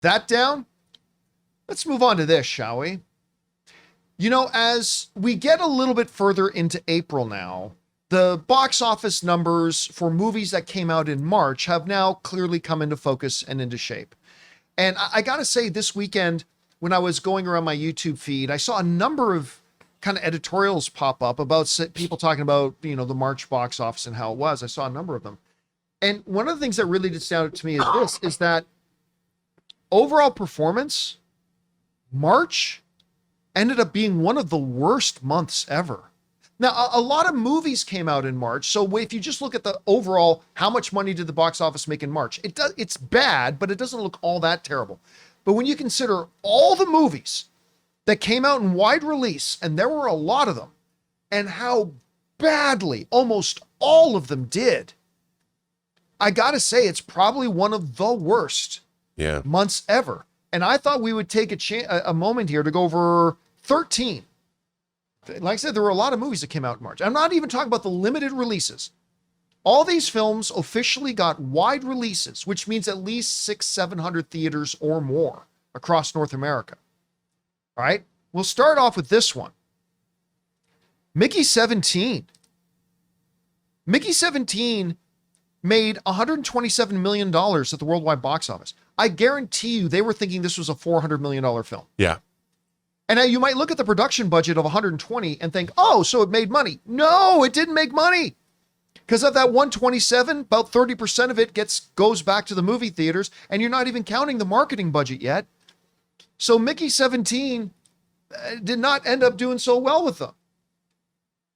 That down, let's move on to this, shall we? You know, as we get a little bit further into April now, the box office numbers for movies that came out in March have now clearly come into focus and into shape. And I got to say, this weekend, when I was going around my YouTube feed, I saw a number of kind of editorials pop up about people talking about, you know, the March box office and how it was. I saw a number of them. And one of the things that really did stand out to me is that overall performance, March ended up being one of the worst months ever. Now, a lot of movies came out in March. So if you just look at the overall, how much money did the box office make in March? It's bad, but it doesn't look all that terrible. But when you consider all the movies that came out in wide release, and there were a lot of them, and how badly almost all of them did, I got to say, it's probably one of the worst months ever. And I thought we would take a moment here to go over 13. Like I said, there were a lot of movies that came out in March. I'm not even talking about the limited releases. All these films officially got wide releases, which means at least 600-700 theaters or more across North America. All right, we'll start off with this one. Mickey 17. Mickey 17 made $127 million at the worldwide box office. I guarantee you they were thinking this was a $400 million film. Yeah. And now you might look at the production budget of 120 and think, oh, so it made money. No, it didn't make money. Because of that 127, about 30% of it goes back to the movie theaters, and you're not even counting the marketing budget yet. So Mickey 17 did not end up doing so well with them.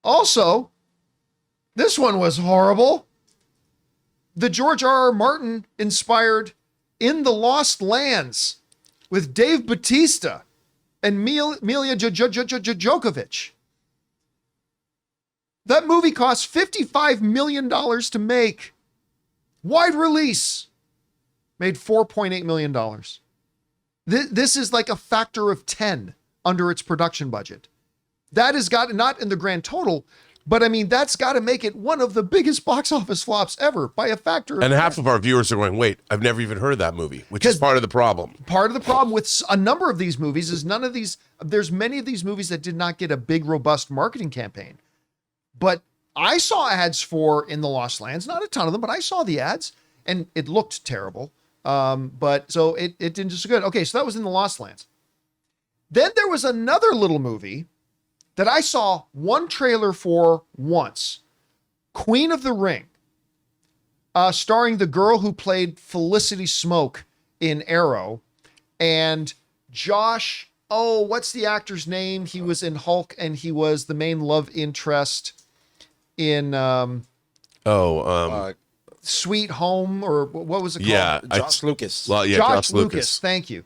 Also, this one was horrible. The George R.R. Martin inspired In the Lost Lands with Dave Bautista and Mila Djokovic. That movie cost $55 million to make. Wide release. Made $4.8 million. This is like a factor of 10 under its production budget. That has got, not in the grand total, but I mean, that's got to make it one of the biggest box office flops ever by a factor of 10. And half of our viewers are going, wait, I've never even heard of that movie, which is part of the problem. Part of the problem with a number of these movies is there's many of these movies that did not get a big, robust marketing campaign. But I saw ads for In the Lost Lands, not a ton of them, but I saw the ads and it looked terrible. But so it didn't do so good. Okay, so that was In the Lost Lands. Then there was another little movie that I saw one trailer for once. Queen of the Ring, starring the girl who played Felicity Smoke in Arrow, and Josh, what's the actor's name? He was in Hulk, and he was the main love interest in Sweet Home, or what was it called? Yeah, Josh Lucas. Well, yeah, Josh Lucas. Thank you.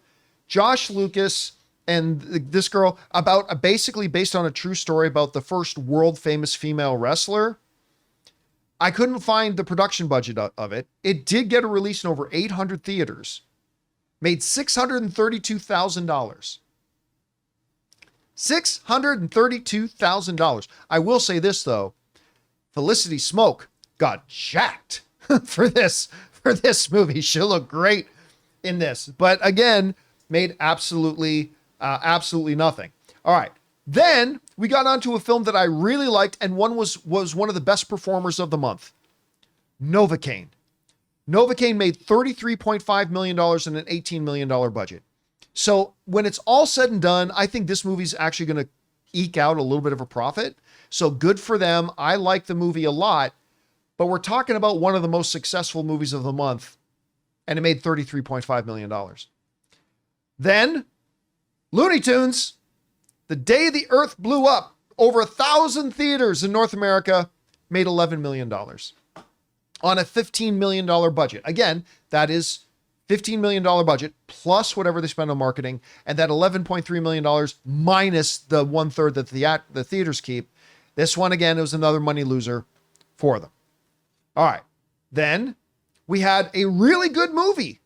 Josh Lucas and this girl, about basically based on a true story about the first world famous female wrestler. I couldn't find the production budget of it. It did get a release in over 800 theaters. Made $632,000. $632,000. I will say this though, Felicity Smoke got jacked for this movie. She'll look great in this, but again, made absolutely nothing. All right. Then we got onto a film that I really liked, and one was one of the best performers of the month. Novocaine. Novocaine made $33.5 million in an $18 million budget. So when it's all said and done, I think this movie's actually going to eke out a little bit of a profit. So good for them. I like the movie a lot, but we're talking about one of the most successful movies of the month, and it made $33.5 million. Then Looney Tunes, The Day the Earth Blew Up, over 1,000 theaters in North America, made $11 million on a $15 million budget. Again, that is $15 million budget plus whatever they spend on marketing, and that $11.3 million minus the 1/3 that the theaters keep. This one, again, it was another money loser for them. All right. Then we had a really good movie,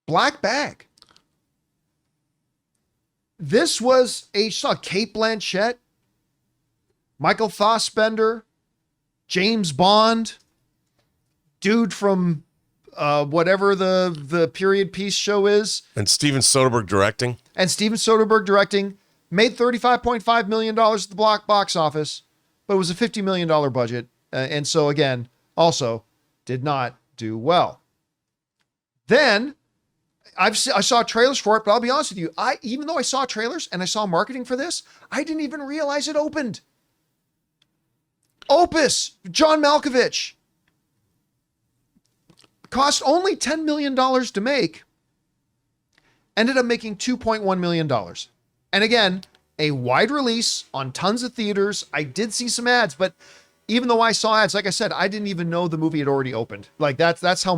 Black Bag. This was saw Kate Blanchett, Michael Fassbender, James Bond, dude from whatever the period piece show is. And Steven Soderbergh directing. And Steven Soderbergh directing, made $35.5 million at the box office, but it was a $50 million budget. And so again, also did not do well. Then I saw trailers for it, but I'll be honest with you. Even though I saw trailers and I saw marketing for this, I didn't even realize it opened. Opus, John Malkovich. Cost only $10 million to make. Ended up making $2.1 million. And again, a wide release on tons of theaters. I did see some ads, but even though I saw ads, like I said, I didn't even know the movie had already opened. Like that's how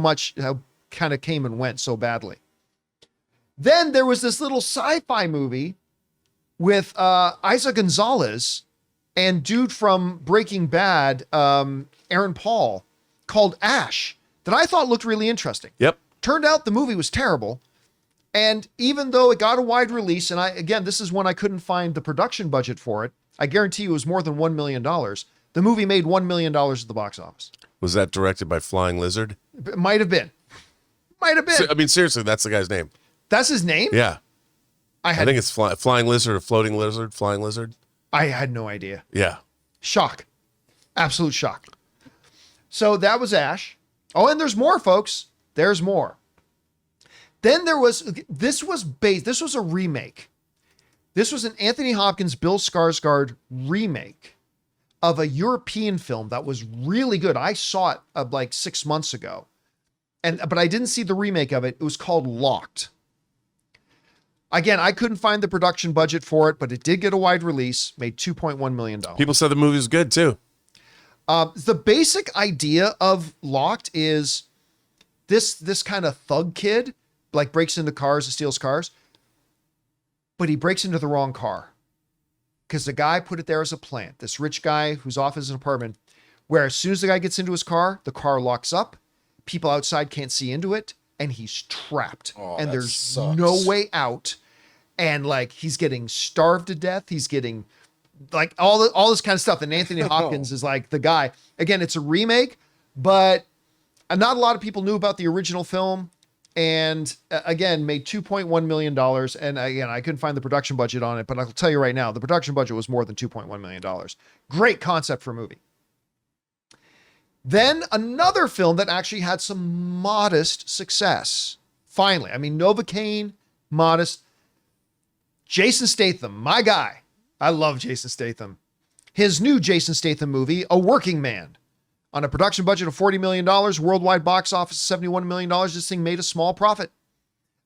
kind of came and went so badly. Then there was this little sci-fi movie with Isa Gonzalez and dude from Breaking Bad, Aaron Paul, called Ash, that I thought looked really interesting. Yep. Turned out the movie was terrible. And even though it got a wide release, and this is when I couldn't find the production budget for it, I guarantee you it was more than $1 million. The movie made $1 million at the box office. Was that directed by Flying Lizard? It might have been. Might have been. I mean, seriously, that's the guy's name. That's his name? Yeah. I think it's Flying Lizard or Floating Lizard, Flying Lizard. I had no idea. Yeah. Shock. Absolute shock. So that was Ash. Oh, and there's more, folks. There's more. Then this was a remake. This was an Anthony Hopkins, Bill Skarsgård remake of a European film that was really good. I saw it like 6 months ago. But I didn't see the remake of it. It was called Locked. Again, I couldn't find the production budget for it, but it did get a wide release, made $2.1 million. People said the movie was good too. The basic idea of Locked is this kind of thug kid, like breaks into cars and steals cars, but he breaks into the wrong car because the guy put it there as a plant. This rich guy who's off his apartment, where as soon as the guy gets into his car, the car locks up, people outside can't see into it, and he's trapped. And there's no way out. And like he's getting starved to death. He's getting like all this kind of stuff. And Anthony Hopkins is like the guy. Again, it's a remake, but not a lot of people knew about the original film. And again, made $2.1 million. And again, I couldn't find the production budget on it, but I'll tell you right now, the production budget was more than $2.1 million. Great concept for a movie. Then another film that actually had some modest success. Finally, I mean, Novocaine, modest. Jason Statham, my guy. I love Jason Statham. His new Jason Statham movie, A Working Man. On a production budget of $40 million, worldwide box office $71 million, this thing made a small profit.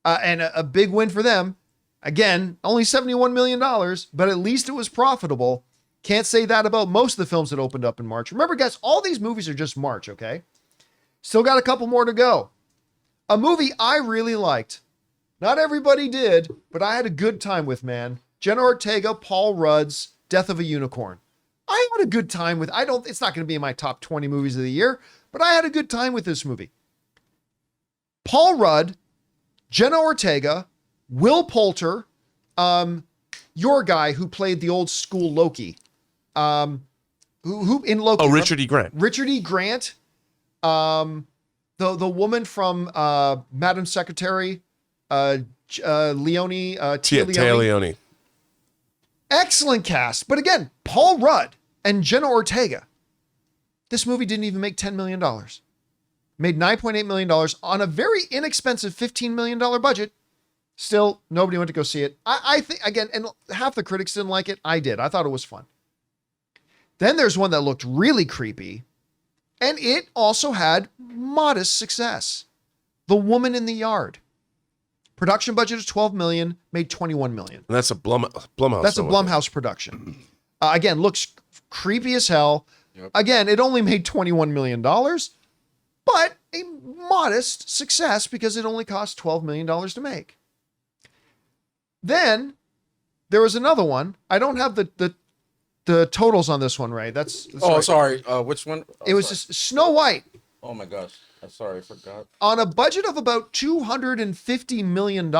And a big win for them. Again, only $71 million, but at least it was profitable. Can't say that about most of the films that opened up in March. Remember, guys, all these movies are just March, okay? Still got a couple more to go. A movie I really liked. Not everybody did, but I had a good time with, man. Jenna Ortega, Paul Rudd's Death of a Unicorn. I had a good time with, it's not going to be in my top 20 movies of the year, but I had a good time with this movie. Paul Rudd, Jenna Ortega, Will Poulter, your guy who played the old school Loki, who in Loki. Oh, Richard E. Grant. Richard E. Grant, the woman from Madam Secretary, Tia Leone. Excellent cast, but again, Paul Rudd and Jenna Ortega. This movie didn't even make $10 million. Made $9.8 million on a very inexpensive $15 million budget. Still, nobody went to go see it. I think, again, and half the critics didn't like it. I did. I thought it was fun. Then there's one that looked really creepy, and it also had modest success. The Woman in the Yard. Production budget of $12 million, made $21 million. And that's a Blumhouse. That's a Blumhouse production. Again, looks creepy as hell. Yep. Again, it only made $21 million, but a modest success because it only cost $12 million to make. Then there was another one. I don't have the totals on this one, Ray. That's right. Sorry. Which one? It was just Snow White. Oh my gosh. I'm sorry, I forgot. On a budget of about $250 million,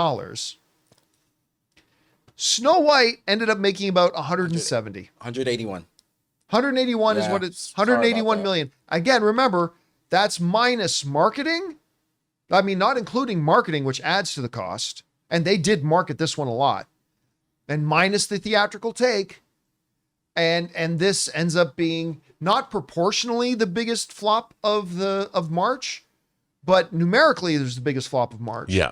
Snow White ended up making about 170. 181. 181 is what it's, 181 million. Again, remember, that's minus marketing I mean, not including marketing, which adds to the cost. And they did market this one a lot. And minus the theatrical take. And this ends up being not proportionally the biggest flop of March, but numerically there's the biggest flop of March. Yeah.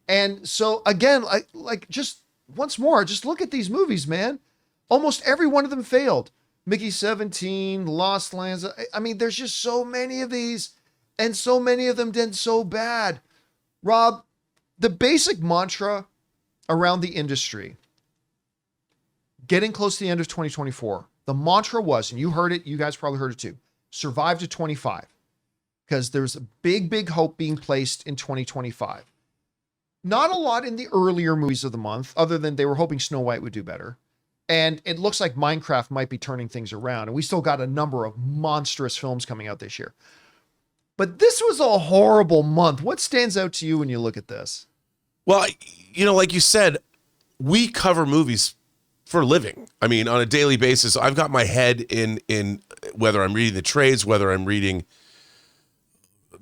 And so again, like just once more, just look at these movies, man. Almost every one of them failed. Mickey 17, Lost Lands. I mean, there's just so many of these, and so many of them did so bad. Rob, the basic mantra around the industry, getting close to the end of 2024, the mantra was, and you heard it, you guys probably heard it too, survive to 25. Because there's a big, big hope being placed in 2025. Not a lot in the earlier movies of the month, other than they were hoping Snow White would do better. And it looks like Minecraft might be turning things around. And we still got a number of monstrous films coming out this year. But this was a horrible month. What stands out to you when you look at this? Well, like you said, we cover movies for a living. I mean, on a daily basis, I've got my head in whether I'm reading the trades, whether I'm reading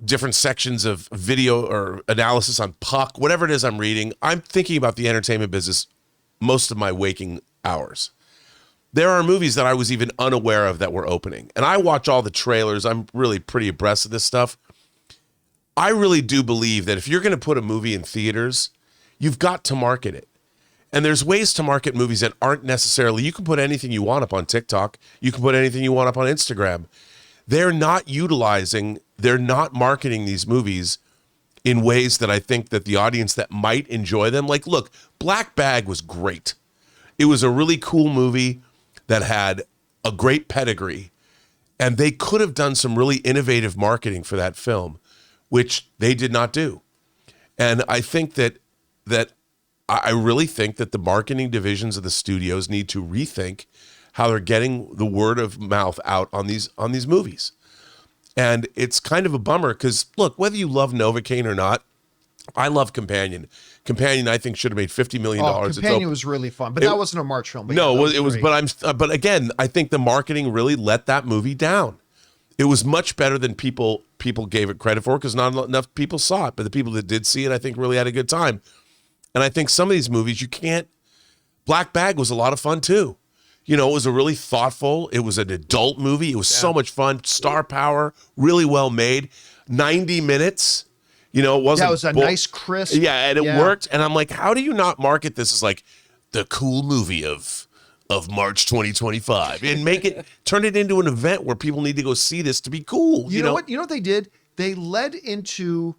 different sections of video or analysis on Puck, whatever it is I'm reading, I'm thinking about the entertainment business most of my waking hours. There are movies that I was even unaware of that were opening. And I watch all the trailers. I'm really pretty abreast of this stuff. I really do believe that if you're going to put a movie in theaters, you've got to market it. And there's ways to market movies that aren't necessarily, you can put anything you want up on TikTok. You can put anything you want up on Instagram. They're not marketing these movies in ways that I think that the audience that might enjoy them. Like, look, Black Bag was great. It was a really cool movie that had a great pedigree, and they could have done some really innovative marketing for that film, which they did not do. And I think I really think that the marketing divisions of the studios need to rethink how they're getting the word of mouth out on these movies. And it's kind of a bummer because, look, whether you love Novocaine or not, I love Companion. Companion, I think, should have made $50 million. Companion was really fun, but that wasn't a March film. But no, yeah, it was. But again, I think the marketing really let that movie down. It was much better than people gave it credit for because not enough people saw it. But the people that did see it, I think, really had a good time. And I think some of these movies, you can't. Black Bag was a lot of fun too. It was a really thoughtful. It was an adult movie. It was so much fun. Star power, really well made. 90 minutes. It wasn't. That was a nice, crisp. Yeah, and it worked. And I'm like, how do you not market this as like the cool movie of March 2025 and turn it into an event where people need to go see this to be cool? You know what? You know what they did? They led into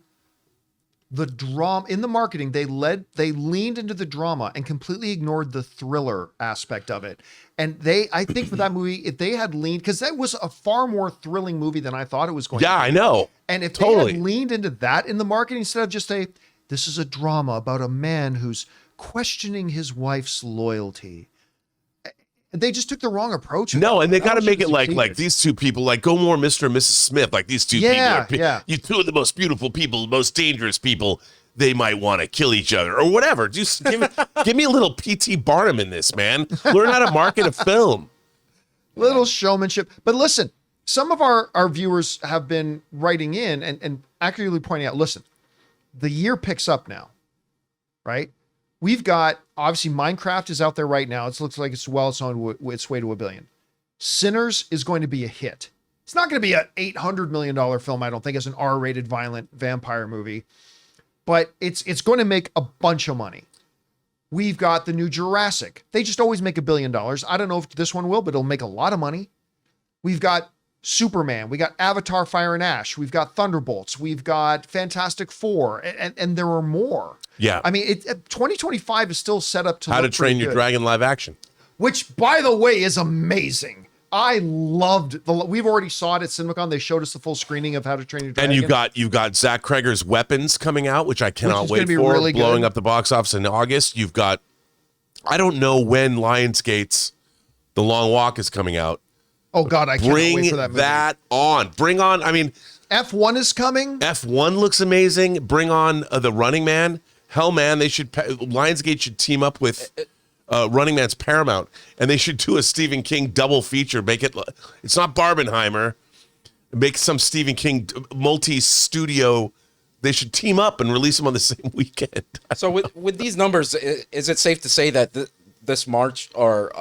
the drama in the marketing. They leaned into the drama and completely ignored the thriller aspect of it. And I think for that movie, if they had leaned, because that was a far more thrilling movie than I thought it was going to be. Yeah, I know. And if they had leaned into that in the marketing instead of just this is a drama about a man who's questioning his wife's loyalty. They just took the wrong approach. No, and they got to make it like these two people, like go more Mr. and Mrs. Smith, like these two people are you two of the most beautiful people, most dangerous people. They might want to kill each other or whatever. Just give me a little P.T. Barnum in this, man. Learn how to market a film. Little showmanship. But listen, some of our viewers have been writing in and accurately pointing out, listen, the year picks up now, right? We've got, obviously, Minecraft is out there right now. It looks like it's on its way to $1 billion. Sinners is going to be a hit. It's not going to be an $800 million film, I don't think, as an R-rated violent vampire movie. But it's going to make a bunch of money. We've got the new Jurassic. They just always make $1 billion. I don't know if this one will, but it'll make a lot of money. We've got Superman. We got Avatar, Fire and Ash. We've got Thunderbolts. We've got Fantastic Four. And there are more. Yeah. I mean, 2025 is still set up to How to look Train pretty Your good. Dragon live action. Which, by the way, is amazing. I loved we've already saw it at CinemaCon. They showed us the full screening of How to Train Your Dragon. And you've got Zach Kreger's Weapons coming out, which I cannot wait for, really blowing good. up the box office in August. You've got, I don't know when Lionsgate's The Long Walk is coming out. Oh God, I can't wait for that movie. Bring on, I mean, F1 is coming. F1 looks amazing. Bring on The Running Man. Hell, man, Lionsgate should team up with Running Man's Paramount, and they should do a Stephen King double feature. It's not Barbenheimer. Make some Stephen King multi-studio They should team up and release them on the same weekend. So with these numbers, is it safe to say that this March or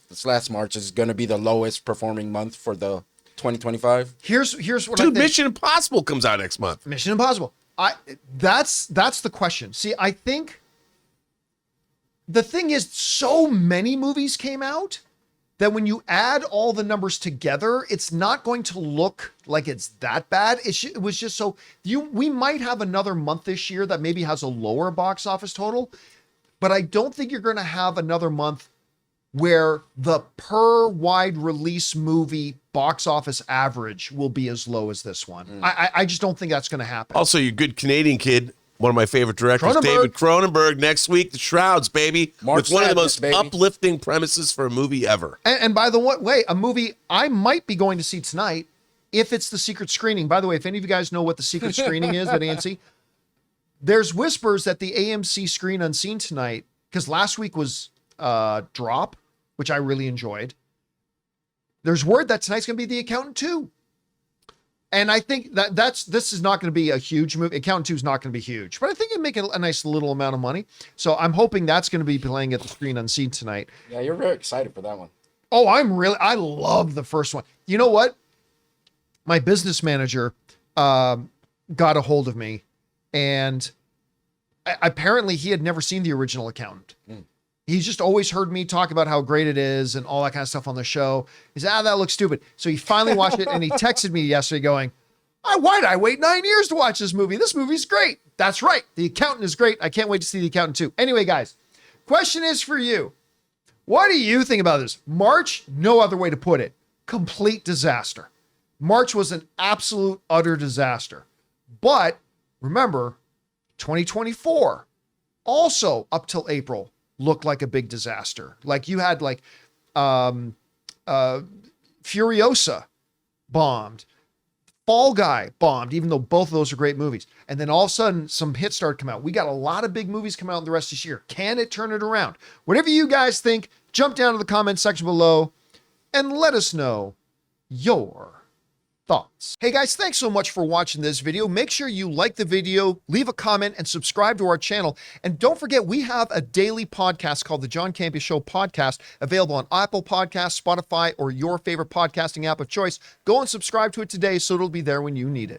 this last March is going to be the lowest performing month for the 2025? Here's what I Dude, think. Mission Impossible comes out next month. Mission Impossible. That's the question. See, I think the thing is, so many movies came out that when you add all the numbers together, it's not going to look like it's that bad. It was just so we might have another month this year that maybe has a lower box office total, but I don't think you're going to have another month where the per wide release movie box office average will be as low as this one. I just don't think that's going to happen. Also, your good Canadian kid, one of my favorite directors, Cronenberg. David Cronenberg, next week, The Shrouds, baby, March with one of the Madness, most baby. uplifting premises for a movie ever. And by the way, a movie I might be going to see tonight if it's the secret screening. By the way, if any of you guys know what the secret screening is at AMC, there's whispers that the AMC Screen Unseen tonight, because last week was Drop, which I really enjoyed. There's word that tonight's going to be The Accountant 2. And I think this is not going to be a huge movie. Accountant 2 is not going to be huge, but I think it'd make a nice little amount of money. So I'm hoping that's going to be playing at the Screen Unseen tonight. Yeah, you're very excited for that one. Oh, I love the first one. You know what? My business manager got a hold of me, and apparently he had never seen the original Accountant. He's just always heard me talk about how great it is and all that kind of stuff on the show. He said, that looks stupid. So he finally watched it, and he texted me yesterday going, why did I wait 9 years to watch this movie? This movie's great. That's right. The Accountant is great. I can't wait to see The Accountant 2. Anyway, guys, question is for you. What do you think about this? March, no other way to put it, complete disaster. March was an absolute, utter disaster. But remember, 2024, also up till April, looked like a big disaster. Like you had Furiosa bombed, Fall Guy bombed, even though both of those are great movies. And then all of a sudden some hits started coming out. We got a lot of big movies coming out in the rest of this year. Can it turn it around? Whatever you guys think, jump down to the comment section below and let us know your thoughts. Hey guys, thanks so much for watching this video. Make sure you like the video, leave a comment, and subscribe to our channel. And don't forget, we have a daily podcast called the John Campea Show podcast, available on Apple Podcasts, Spotify, or your favorite podcasting app of choice. Go and subscribe to it today so it'll be there when you need it.